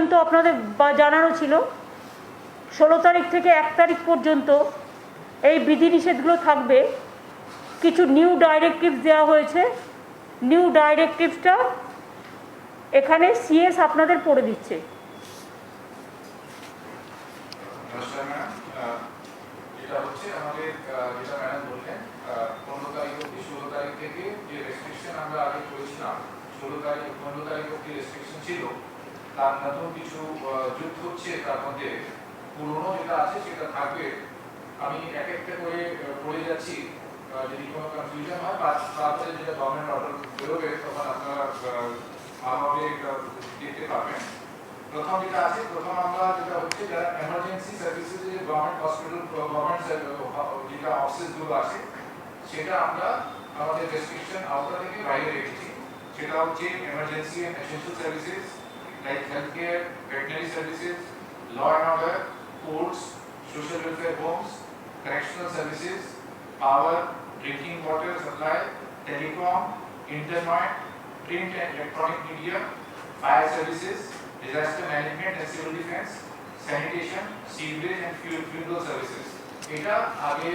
পর্যন্ত আপনাদের জানানো ছিল 16 তারিখ থেকে 1 তারিখ পর্যন্ত এই বিধিনিষেধগুলো থাকবে। কিছু নিউ ডাইরেক্টিভস দেওয়া হয়েছে। নিউ ডাইরেক্টিভসটা এখানে সিএস আপনাদের পড়ে দিচ্ছে। যেটা হচ্ছে আমাদের যেটা ম্যাডাম বললেন 15 তারিখ অবধি 16 তারিখ থেকে যে রেস্ট্রিকশন আমরা আগে করেছিলাম 15 তারিখ অবধি রেস্ট্রিকশন ছিল, তার নতুন কিছু যুক্ত হচ্ছে। তার মধ্যে পুরনো যেটা আছে সেটা থাকবে। আমি এক একটা করে পড়ে যাচ্ছি, যদি কোনো কনফিউশন হয় তারপরে যেটা গভর্নমেন্ট অর্ডার বেরোবে তখন আপনারা ভালোভাবে দেখতে পাবেন। প্রথম যেটা আছে, প্রথম আমরা যেটা হচ্ছে যারা এমার্জেন্সি সার্ভিসেস যে গভর্নমেন্ট হসপিটাল গভর্নমেন্ট যেটা অফিসগুলো আছে সেটা আমরা আমাদের রেস্ট্রিকশন আওতা থেকে বাইরে রেখেছি। সেটা হচ্ছে emergency and essential services like health care, veterinary services, law and order, courts, social welfare homes, correctional services, power, drinking water supply, telecom, internet, print and electronic media, fire services, disaster management and civil defense, sanitation, sewerage and fuel services. এটা আগে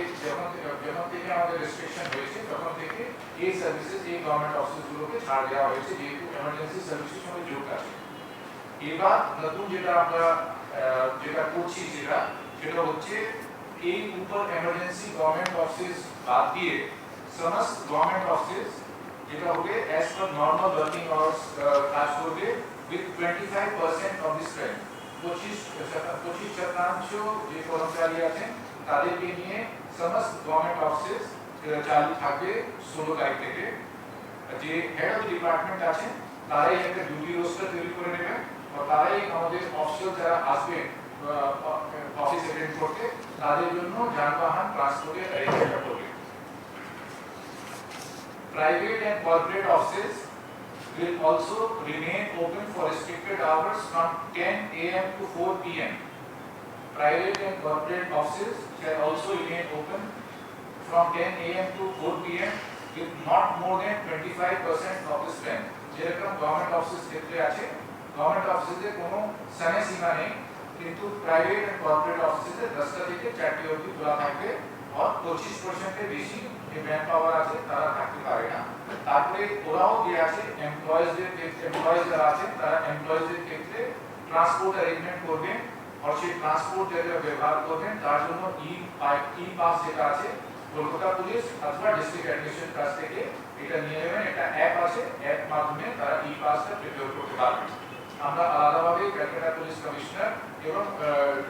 যখন থেকে আমাদের restriction হয়েছে তখন থেকে এই services এই গভর্নমেন্ট অফিসগুলোকে ছাড় দেওয়া হয়েছে যেহেতু এমার্জেন্সি সার্ভিসের সঙ্গে যুক্ত আছে। এবার নতুন যেটা আমরা যেটা করছি সেটা হচ্ছে এই উপর এমার্জেন্সি গভর্নমেন্ট অফিস বাদ দিয়ে সমস্ত গভর্নমেন্ট অফিস যেটা হবে as per normal working hours কাজ করবে উইথ 25% অফ দি স্ট্রেংথ। 25% যে কর্মচারী আছেন তাদেরকে নিয়ে সমস্ত গভর্নমেন্ট অফিস চালু থাকবে 16 তারিখ থেকে। যে হেড অফ ডিপার্টমেন্ট আছেন তারাই একটা ডিউটি রোস্টার তৈরি করে নেবেন আর তারাই আমাদের অফিসিয়াল যারা আসবেন অফিস অ্যাটেন্ড করতে তাদের জন্য যানবাহন ট্রান্সপোর্টের অ্যারেঞ্জমেন্ট করবে। Private and corporate offices will also remain open for restricted hours from 10 a.m. to 4 p.m. Private and corporate offices shall also remain open from 10 a.m. to 4 p.m. with not more than 25% of the strength. যেরকম government office ক্ষেত্রে আছে, government অফিসে কোনো সময় সীমা নেই, কিন্তু private and corporate অফিসে 10টা থেকে 4টে অবধি খোলা থাকবে আর 25% বেশি যে ম্যান পাওয়ার আছে তারা থাকতে পারে না। তারপরে ওরাও যে আছে এমপ্লয়িজ যারা আছেন তারা এমপ্লয়িজদের ক্ষেত্রে ট্রান্সপোর্ট অ্যারেঞ্জমেন্ট করবেন আর সেই ট্রান্সপোর্ট যেটা ব্যবহার করবেন তার জন্য ই পাস যেটা আছে কলকাতা পুলিশ অথবা ডিস্ট্রিক্ট অ্যাডমিনিস্ট্রেশন কাছ থেকে এটা নিয়ে নেবেন। একটা অ্যাপ আছে, অ্যাপ মাধ্যমে তারা ই পাসটা প্রিপেয়ার করতে পারবেন। আমরা আলাদাভাবে ক্যালকাটা পুলিশ কমিশনার এবং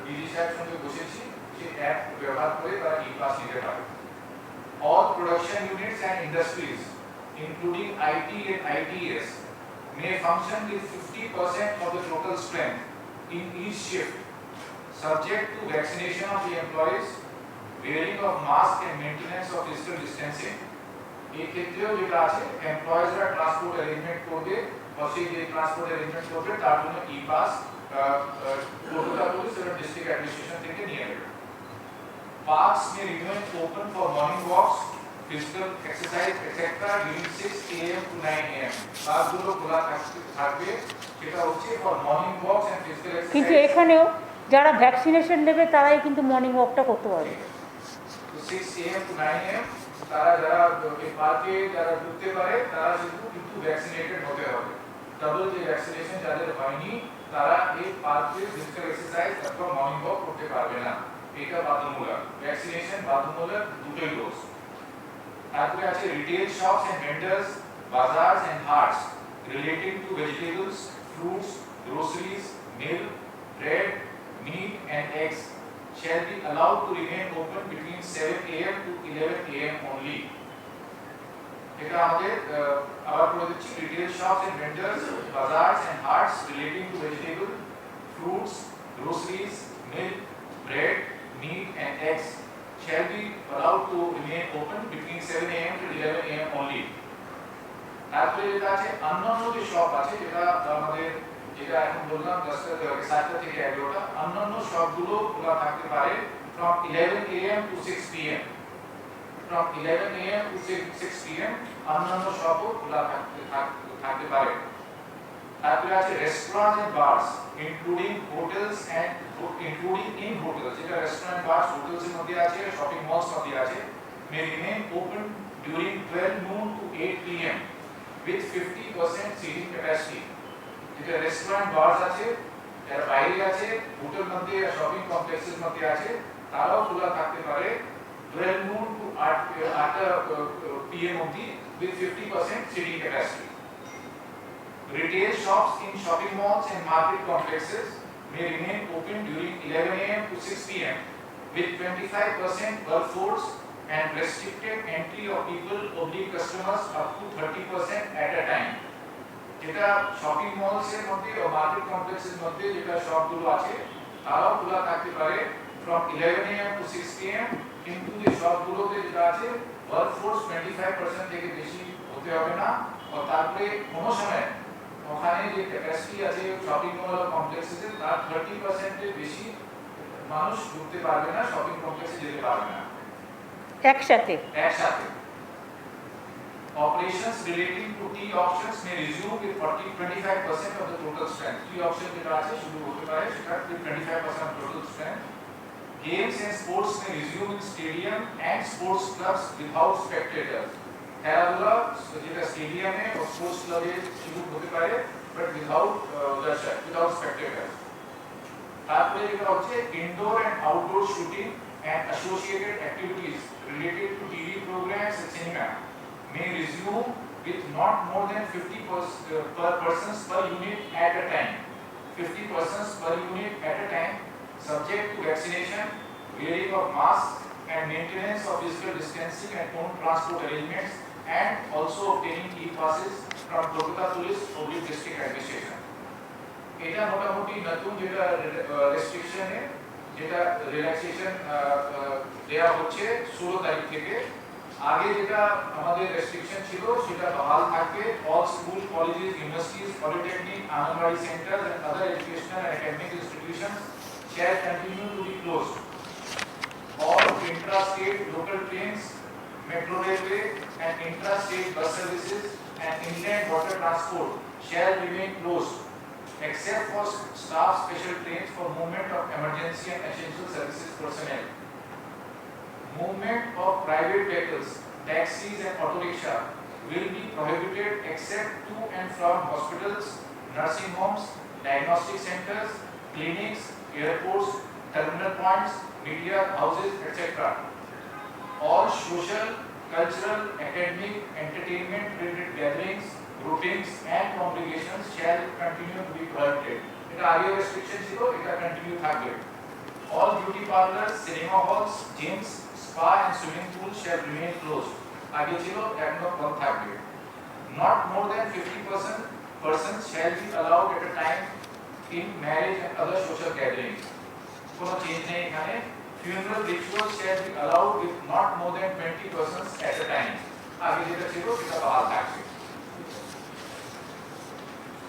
ডিজি সাহেবের সঙ্গে বসেছি যে অ্যাপ ব্যবহার করে তারা ই পাস নিতে পারে। All production units and industries including IT and ITS may function with 50% of the total strength in each shift subject to vaccination of the employees, wearing of mask and maintenance of physical distancing. এই ক্ষেত্রেও যেটা আছে এমপ্লয়িজরা transport arrangement করবে আর সেই যে transport arrangement করবে তার জন্য ই পাস কলকাতা পুলিশ এবং ডিস্ট্রিক্ট অ্যাডমিনিস্ট্রেশন থেকে নিয়ে নেবে। Parks may remain open for morning walks, physical exercise, etc. during 6 a.m. to 9 a.m. পার্কগুলো খোলা থাকবে, সেটা হচ্ছে for morning walks and physical exercise. কিন্তু এখানেও যারা ভ্যাকসিনেশন নেবে তারাই কিন্তু মর্নিং ওয়াকটা করতে পারবে। 6 a.m. to 9 a.m. তারা যারা এই পার্কে যারা ঢুকতে পারে তারা কিন্তু ভ্যাকসিনেটেড হতে হবে। ডাবল যে ভ্যাকসিনেশন যাদের হয়নি তারা এই পার্কে ফিজিক্যাল এক্সারসাইজ অথবা মর্নিং ওয়াক করতে পারবে না। এটা বাধ্যতামূলক, ভ্যাকসিনেশন বাধ্যতামূলক দুটোই ডোজ। তারপরে আছে retail shops and vendors, bazaars and haats relating to vegetables, fruits, groceries, milk, bread, meat and eggs shall be allowed to remain open between 7 a.m. to 11 a.m. only. এটা আমাদের আবার বলে দিচ্ছি retail shops and vendors, bazaars and haats relating to vegetable, fruits, groceries, milk, bread, meat and eggs shall be allowed to remain open between 7 a.m. to 11 a.m. only. তারপরে যেটা আছে অন্যান্য যে শপ আছে যেটা আমাদের যেটা এখন বললাম 10টা থেকে 7টা থেকে 11টা, অন্যান্য শপগুলো খোলা থাকতে পারে from 11 a.m. to 6 p.m. from 11 a.m. to 6 p.m. অন্যান্য শপও খোলা থাকতে পারে। তারপরে আছে restaurant and bars including hotels and including in hotels, যেটা রেস্টুরেন্ট বার্স হোটেলস এর মধ্যে আছে, শপিং মলস মধ্যে আছে, may remain open during 12 noon to 8 pm with 50% seating capacity। যেটা রেস্টুরেন্ট বার্স আছে, যারা বাইরে আছে, হোটেল মধ্যে শপিং কমপ্লেক্সের মধ্যে আছে, তারাও খোলা থাকতে পারে 12 noon to 8 pm অবধি with 50% seating capacity। Retail shops in shopping malls and market complexes may remain open during 11 am to 6 pm with 25% workforce and restricted entry of people oblique customers up to 30% at a time। যেটা shopping malls এর মধ্যে ও market কমপ্লেক্সের মধ্যে যেটা শপগুলো আছে তারাও খোলা থাকতে পারে from 11 am to 6 pm, কিন্তু যে শপগুলোতে যেটা আছে ওয়ার্কফোর্স 25% থেকে বেশি হতে হবে না, ও তারপরে কোনো সময় ওখানে যে ক্যাপাসিটি আছে শপিং মল ও কমপ্লেক্সে তার 30% এর বেশি মানুষ ঢুকতে পারবে না, শপিং কমপ্লেক্সে যেতে পারবে না একসাথে। Operations relating to tea auctions may resume with 25% of the total strength। tea auction যেটা আছে শুরু হতে পারে সেটা with 25% of total strength। Games and sports may resume in stadium and sports clubs without spectators। খেলাধুলা যেটা স্টেডিয়ামে ও স্পোর্টস ক্লাবে শুরু হতে পারে বাট without spectators। তারপরে যেটা হচ্ছে indoor and outdoor shooting and associated activities related to TV programs and cinema may resume with not more than 50 persons per unit at a time। 50 persons per unit at a time, subject to vaccination, wearing of masks and maintenance of physical distancing and own transport arrangements, and also obtaining e-passes from Kolkata Police or district administration। এটা মোটামুটি নতুন যেটা রেস্ট্রিকশনে যেটা relaxation দেয়া হচ্ছে 16 তারিখ থেকে। আগে যেটা আমাদের রেস্ট্রিকশন ছিল সেটা বহাল থাকবে। All school, colleges, universities, polytechnic, anganwadi centres and other educational and academic institutions shall continue to be closed। All intra-state local trains, metro railway and intra-state bus services and inland water transport shall remain closed except for staff special trains for movement of emergency and essential services personnel। Movement of private vehicles, taxis and auto rickshaw will be prohibited except to and from hospitals, nursing homes, diagnostic centers, clinics, airports, terminal points, media houses, etc. All social, cultural, academic, entertainment related gatherings, groupings and congregations shall continue to be prohibited। এটা আগে restriction ছিল, এটা continue থাকবে। All beauty parlors, cinema halls, gyms, spa and swimming pools shall remain closed। আগে ছিল, এখনো বন্ধ থাকবে। Not more than 50% persons shall be allowed at a time in marriage and other social gatherings। কোনো change নেই এখানে। Funeral rituals shall be allowed with not more than 20 persons at a time। আগে যেটা ছিল সেটা বহাল থাকবে।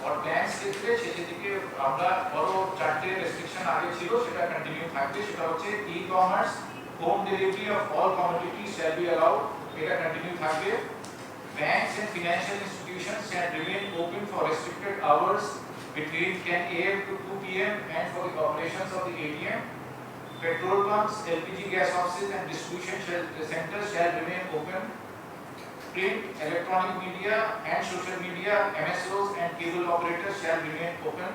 और প্ল্যান্স ক্ষেত্রে সেদিকে আমরা বড় চারটে রেস্ট্রিকশন আগে ছিল সেটা কন্টিনিউ থাকবে। সেটা হচ্ছে e-commerce, home delivery of all commodities shall be allowed, এটা কন্টিনিউ থাকবে। Banks and financial institutions shall remain open for restricted hours between 10 am to 2 pm and for the operations of the ATM। Petrol pumps, LPG gas offices and distribution centers shall remain open। Print, electronic media and social media, MSOs and cable operators shall remain open,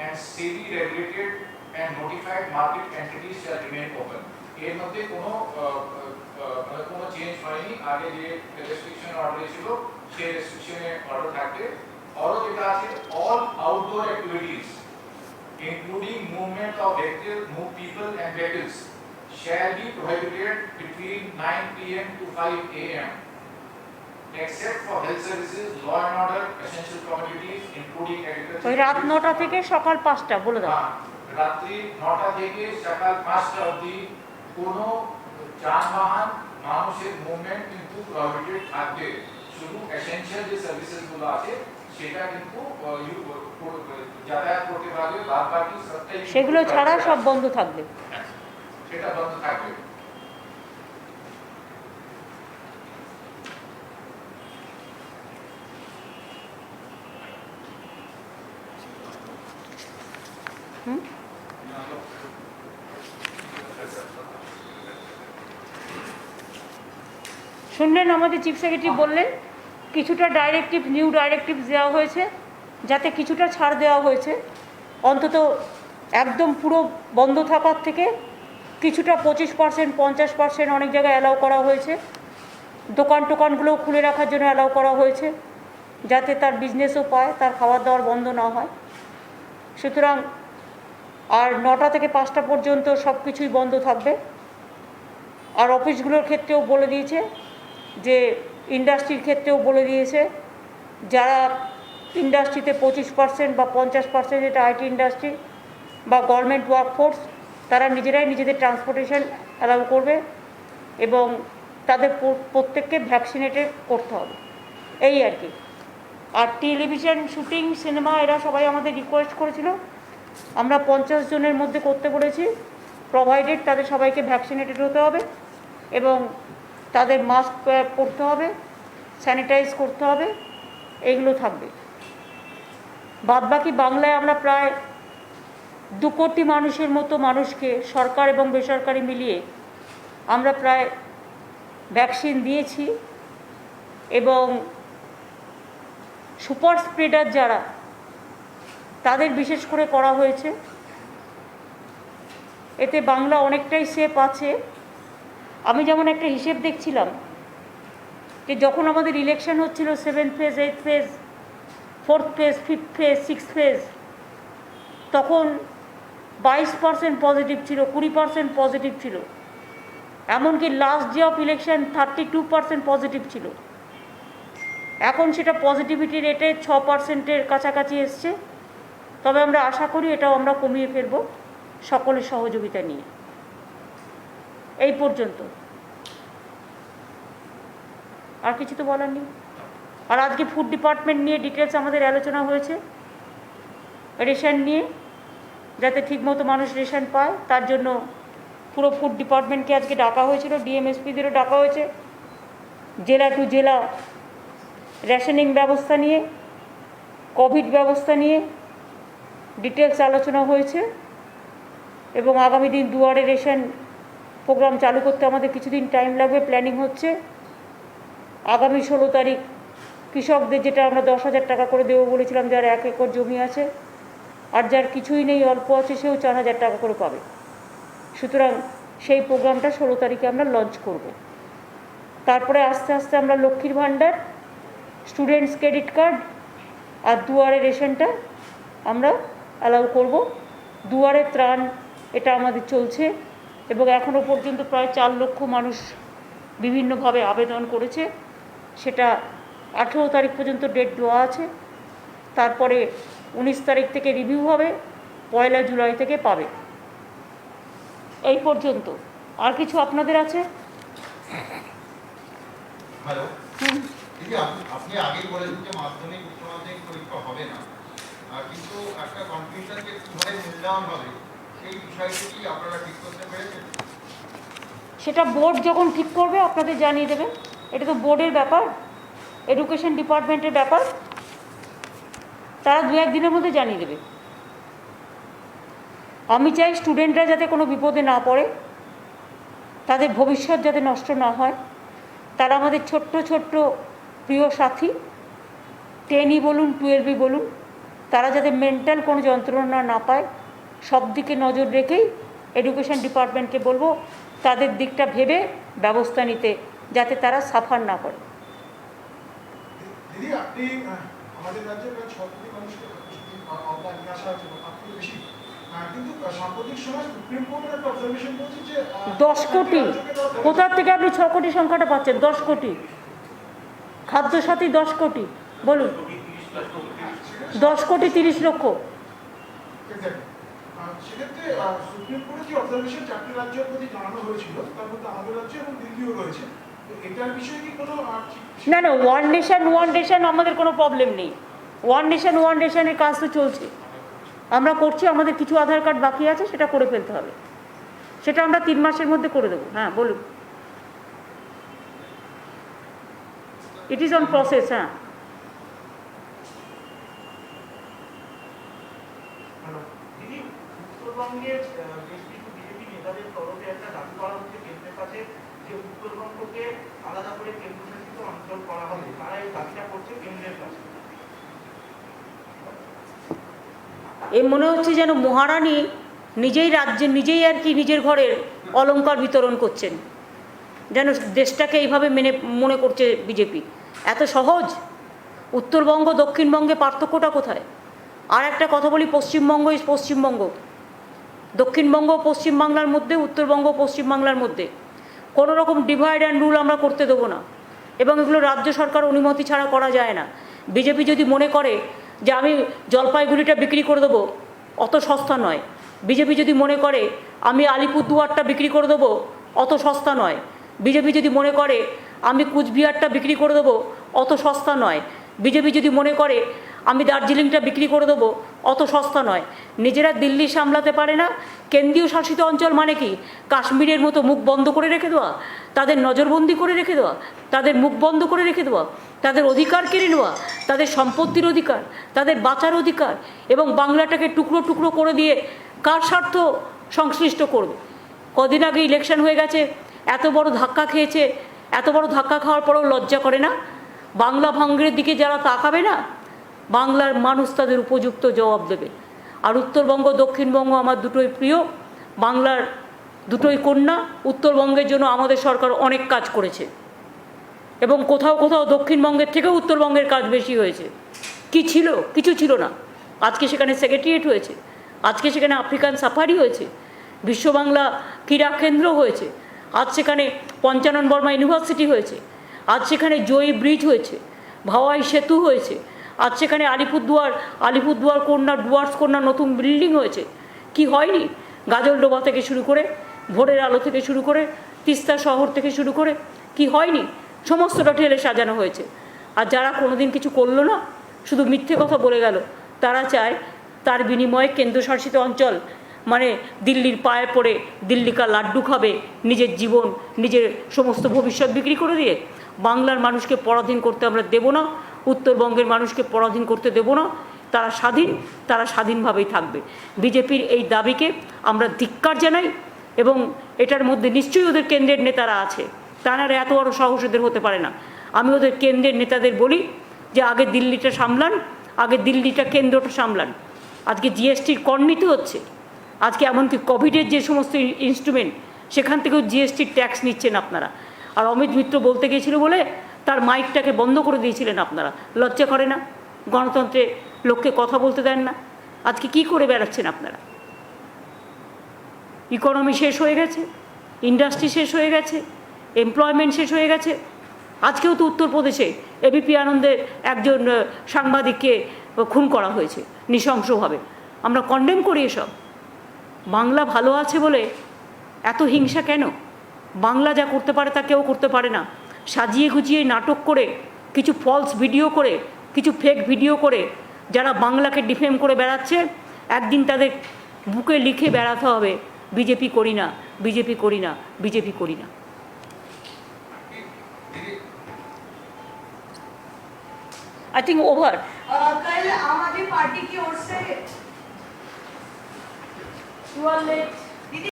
and SEBI regulated and notified market entities shall remain open। এর মধ্যে কোনো change হয়নি। আগে যে restriction order ছিল সেই রেস্ট্রিকশনে order থাকবে। আরো যেটা আছে all outdoor activities including movement of people and vehicles shall be prohibited between 9 pm to 5 am except for health services, law and order, essential commodities including agriculture। ওই রাত 9টা থেকে সকাল 5টা বলে দাও। রাত্রি 9টা থেকে সকাল 5টা অবধি কোনো যানবাহন মানুষের মুভমেন্ট কিন্তু প্রহিবিটেড থাকবে। শুধু এসেনশিয়াল যে সার্ভিসেস গুলো আছে সেটা কিন্তু যাতায়াত করতে পারবে, বাদ বাকি সবটাই সেগুলো ছাড়া সব বন্ধ থাকবে। সেটা বন্ধ থাকবে। শুনলেন আমাদের চিফ সেক্রেটারি বললেন কিছুটা নিউ ডাইরেক্টিভ দেওয়া হয়েছে, যাতে কিছুটা ছাড় দেওয়া হয়েছে, অন্তত একদম পুরো বন্ধ থাকার থেকে কিছুটা 25%, 50% অনেক জায়গায় অ্যালাউ করা হয়েছে। দোকানগুলোও খুলে রাখার জন্য অ্যালাউ করা হয়েছে, যাতে তার বিজনেসও পায়, তার খাবার দাবার বন্ধ না হয়। সুতরাং আর 9টা থেকে 5টা পর্যন্ত সব কিছুই বন্ধ থাকবে। আর অফিসগুলোর ক্ষেত্রেও বলে দিয়েছে, যে ইন্ডাস্ট্রির ক্ষেত্রেও বলে দিয়েছে, যারা ইন্ডাস্ট্রিতে 25% বা 50%, যেটা আইটি ইন্ডাস্ট্রি বা গভর্নমেন্ট ওয়ার্কফোর্স, তারা নিজেরাই নিজেদের ট্রান্সপোর্টেশন অ্যালাউ করবে এবং তাদের প্রত্যেককে ভ্যাকসিনেটেড করতে হবে, এই আর কি। আর টেলিভিশন শুটিং, সিনেমা, এরা সবাই আমাদের রিকোয়েস্ট করেছিল, আমরা 50 জনের মধ্যে করতে বলেছি, প্রোভাইডেড তাদের সবাইকে ভ্যাকসিনেটেড হতে হবে এবং তাদের মাস্ক পরতে হবে, স্যানিটাইজ করতে হবে, এইগুলো থাকবে। বাদবাকি বাংলায় আমরা প্রায় 2 কোটি মানুষের মতো মানুষকে, সরকার এবং বেসরকারি মিলিয়ে আমরা প্রায় ভ্যাকসিন দিয়েছি এবং সুপার স্প্রেডার যারা, তাদের বিশেষ করে করা হয়েছে। এতে বাংলা অনেকটাই সেফ আছে। আমি যেমন একটা হিসেব দেখছিলাম, যে যখন আমাদের ইলেকশন হচ্ছিল 7th phase, 8th phase, 4th phase, 5th phase, 6th phase, তখন 22% পজিটিভ ছিল, 20% পজিটিভ ছিল, এমনকি last day of election 32% positive ছিল। এখন সেটা পজিটিভিটি রেটে 6%-এর কাছাকাছি এসছে। তবে আমরা আশা করি এটাও আমরা কমিয়ে ফেলব সকলের সহযোগিতা নিয়ে। এই পর্যন্ত, আর কিছু তো বলার নেই। আর আজকে ফুড ডিপার্টমেন্ট নিয়ে ডিটেলস আমাদের আলোচনা হয়েছে, রেশন নিয়ে, যাতে ঠিকমতো মানুষ রেশন পায়, তার জন্য পুরো ফুড ডিপার্টমেন্টকে আজকে ডাকা হয়েছিল, ডিএমএসপিদেরও ডাকা হয়েছে। জেলা টু জেলা রেশনিং ব্যবস্থা নিয়ে, কোভিড ব্যবস্থা নিয়ে ডিটেলস আলোচনা হয়েছে এবং আগামী দিন দুয়ারে রেশন প্রোগ্রাম চালু করতে আমাদের কিছুদিন টাইম লাগবে, প্ল্যানিং হচ্ছে। আগামী 16 তারিখ কৃষকদের, যেটা আমরা 10,000 টাকা করে দেবো বলেছিলাম, যার 1 একর জমি আছে আর যার কিছুই নেই, অল্প আছে, সেও 4,000 টাকা করে পাবে। সুতরাং সেই প্রোগ্রামটা 16 তারিখে আমরা লঞ্চ করব। তারপরে আস্তে আস্তে আমরা লক্ষ্মীর ভাণ্ডার, স্টুডেন্টস ক্রেডিট কার্ড আর দুয়ারে রেশনটা আমরা অ্যালাউ করব। দুয়ারে ত্রাণ, এটা আমাদের চলছে এবং এখনও পর্যন্ত প্রায় 4 লক্ষ মানুষ বিভিন্নভাবে আবেদন করেছে। সেটা 18 তারিখ পর্যন্ত ডেট দেওয়া আছে। তারপরে 19 তারিখ থেকে রিভিউ হবে, 1 জুলাই থেকে পাবে। এই পর্যন্ত। আর কিছু আপনাদের আছে? হ্যালো, দিদি, আপনি আগেই বলেছেন যে মাধ্যমিক উচ্চ মাধ্যমিক পরীক্ষা হবে না, কিন্তু একটা কনফিউশন যে কিভাবে মূল্যায়ন হবে সেই বিষয়টি কি আপনারা ঠিক করতে পেরেছেন? সেটা বোর্ড যখন ঠিক করবে আপনাদের জানিয়ে দেবে। এটা তো বোর্ডের ব্যাপার, এডুকেশন ডিপার্টমেন্টের ব্যাপার, তারা 2-1 দিনের মধ্যে জানিয়ে দেবে। আমি চাই স্টুডেন্টরা যাতে কোনো বিপদে না পড়ে, তাদের ভবিষ্যৎ যাতে নষ্ট না হয়। তারা আমাদের ছোট্ট ছোট্ট প্রিয় সাথী, 10ই বলুন, 12ই বলুন, তারা যাতে মেন্টাল কোনো যন্ত্রণা না পায়, সব দিকে নজর রেখেই এডুকেশন ডিপার্টমেন্টকে বলবো তাদের দিকটা ভেবে ব্যবস্থা নিতে, যাতে তারা সাফার না করে। দিদি, আপনি আমাদের রাজ্যে প্রায় 6 কোটি মানুষকে অবদান নিয়ে আসা হয়েছে, তার থেকে বেশি, কিন্তু সাম্প্রতিক সময় সুপ্রিম কোর্টের একটা অবজারভেশন বলছে যে 10 কোটি, কোথার থেকে আপনি 6 কোটি সংখ্যাটা পাচ্ছেন? 10 কোটি, খাদ্যসাথী 10 কোটি, বলুন। 10 কোটি 30 লক্ষ। সেক্ষেত্রে সুপ্রিম কোর্টের যে অবজারভেশন 4টি রাজ্যের প্রতি জানানো হয়েছিল, তার মধ্যে আমাদের রাজ্য এবং দিল্লিও রয়েছে, এটার বিষয়ে কি কোনো না, ওয়ান নেশন আমাদের কোনো প্রবলেম নেই। ওয়ান নেশনের কাজ তো চলছে, আমরা করছি। আমাদের কিছু আধার কার্ড বাকি আছে, সেটা করে ফেলতে হবে, সেটা আমরা 3 মাসের মধ্যে করে দেবো। হ্যাঁ, বলুন। It is on process. হ্যাঁ, দিদি, উত্তরবঙ্গের বেশ কিছু বিজেপি নেতাদের তরফে একটা দাবি করা হচ্ছে কেন্দ্রের কাছে যে উত্তরবঙ্গকে আলাদা করে কেন্দ্রশাসিত অঞ্চল করা হবে, তারা এই দাবিটা করছে কেন্দ্রের কাছে। এ মনে হচ্ছে যেন মহারানী নিজেই রাজ্যে নিজেই আর কি নিজের ঘরের অলংকার বিতরণ করছেন, যেন দেশটাকে এইভাবে মনে করছে বিজেপি। এত সহজ? উত্তরবঙ্গ দক্ষিণবঙ্গে পার্থক্যটা কোথায়? আর একটা কথা বলি, পশ্চিমবঙ্গ ইজ পশ্চিমবঙ্গ, দক্ষিণবঙ্গ পশ্চিমবাংলার মধ্যে, উত্তরবঙ্গ পশ্চিমবাংলার মধ্যে কোনো রকম ডিভাইড অ্যান্ড রুল আমরা করতে দেবো না, এবং এগুলো রাজ্য সরকার অনুমতি ছাড়া করা যায় না। বিজেপি যদি মনে করে যে আমি জলপাইগুড়িটা বিক্রি করে দেবো, অত সস্তা নয়। বিজেপি যদি মনে করে আমি আলিপুরদুয়ারটা বিক্রি করে দেবো, অত সস্তা নয়। বিজেপি যদি মনে করে আমি কুচবিহারটা বিক্রি করে দেবো, অত সস্তা নয়। বিজেপি যদি মনে করে আমি দার্জিলিংটা বিক্রি করে দেবো, অত সস্তা নয়। নিজেরা দিল্লি সামলাতে পারে না, কেন্দ্রীয় শাসিত অঞ্চল মানে কি কাশ্মীরের মতো মুখ বন্ধ করে রেখে দেওয়া, তাদের নজরবন্দি করে রেখে দেওয়া, তাদের মুখ বন্ধ করে রেখে দেওয়া, তাদের অধিকার কেড়ে নেওয়া, তাদের সম্পত্তির অধিকার, তাদের বাঁচার অধিকার, এবং বাংলাটাকে টুকরো টুকরো করে দিয়ে কার স্বার্থ সংশ্লিষ্ট করবে? কদিন আগে ইলেকশন হয়ে গেছে, এত বড় ধাক্কা খেয়েছে, এত বড় ধাক্কা খাওয়ার পরেও লজ্জা করে না? বাংলা ভাঙড়ের দিকে যারা তাকাবে না, বাংলার মানুষ তাদের উপযুক্ত জবাব দেবে। আর উত্তরবঙ্গ দক্ষিণবঙ্গ আমার দুটোই প্রিয়, বাংলার দুটোই কন্যা। উত্তরবঙ্গের জন্য আমাদের সরকার অনেক কাজ করেছে, এবং কোথাও কোথাও দক্ষিণবঙ্গের থেকেও উত্তরবঙ্গের কাজ বেশি হয়েছে। কি ছিল? কিছু ছিল না। আজকে সেখানে সেক্রেটারিয়েট হয়েছে, আজকে সেখানে আফ্রিকান সাফারি হয়েছে, বিশ্ব বাংলা ক্রীড়া কেন্দ্র হয়েছে, আজ সেখানে পঞ্চানন বর্মা ইউনিভার্সিটি হয়েছে, আজ সেখানে জয়ী ব্রিজ হয়েছে, ভাওয়াই সেতু হয়েছে, আজ সেখানে আলিপুরদুয়ার কন্যা ডুয়ার্স কন্যা নতুন বিল্ডিং হয়েছে। কি হয়নি? গাজলডোবা থেকে শুরু করে, ভোরের আলো থেকে শুরু করে, তিস্তা শহর থেকে শুরু করে, কি হয়নি? সমস্তটা ঠেলে সাজানো হয়েছে। আর যারা কোনোদিন কিছু করলো না, শুধু মিথ্যে কথা বলে গেল, তারা চায় তার বিনিময়ে কেন্দ্রশাসিত অঞ্চল মানে দিল্লির পায়ে পড়ে দিল্লিকা লাড্ডু খাবে, নিজের জীবন, নিজের সমস্ত ভবিষ্যৎ বিক্রি করে দিয়ে। বাংলার মানুষকে পরাধীন করতে আমরা দেব না, উত্তরবঙ্গের মানুষকে পরাধীন করতে দেব না। তারা স্বাধীন, তারা স্বাধীনভাবেই থাকবে। বিজেপির এই দাবিকে আমরা ধিক্কার জানাই, এবং এটার মধ্যে নিশ্চয়ই ওদের কেন্দ্রের নেতারা আছে, তারা এত বড় সাহস এদের হতে পারে না। আমি ওদের কেন্দ্রের নেতাদের বলি যে আগে দিল্লিটা সামলান, আগে দিল্লিটা কেন্দ্রটা সামলান। আজকে জিএসটির কর নিতে হচ্ছে, আজকে এমনকি কোভিডের যে সমস্ত ইনস্ট্রুমেন্ট, সেখান থেকেও জিএসটির ট্যাক্স নিচ্ছেন আপনারা। আর অমিত মিত্র বলতে গিয়েছিল বলে তার মাইকটাকে বন্ধ করে দিয়েছিলেন আপনারা। লজ্জা করে না? গণতন্ত্রে লোককে কথা বলতে দেন না। আজকে কি করে বেড়াচ্ছেন আপনারা? ইকোনমি শেষ হয়ে গেছে, ইন্ডাস্ট্রি শেষ হয়ে গেছে, এমপ্লয়মেন্ট শেষ হয়ে গেছে। আজকেও তো উত্তরপ্রদেশে এবিপি আনন্দের একজন সাংবাদিককে খুন করা হয়েছে নৃশংসভাবে। আমরা কন্ডেম করি এসব। বাংলা ভালো আছে বলে এত হিংসা কেন? বাংলা যা করতে পারে তা কেউ করতে পারে না। সাজিয়ে গুজিয়ে নাটক করে, কিছু ফলস ভিডিও করে, কিছু ফেক ভিডিও করে যারা বাংলাকে ডিফেম করে বেড়াচ্ছে, একদিন তাদের বুকে লিখে বেড়াতে হবে বিজেপি করি না, বিজেপি করি না, বিজেপি করি না। I think over. कल आम आदमी पार्टी की ओर से You are late.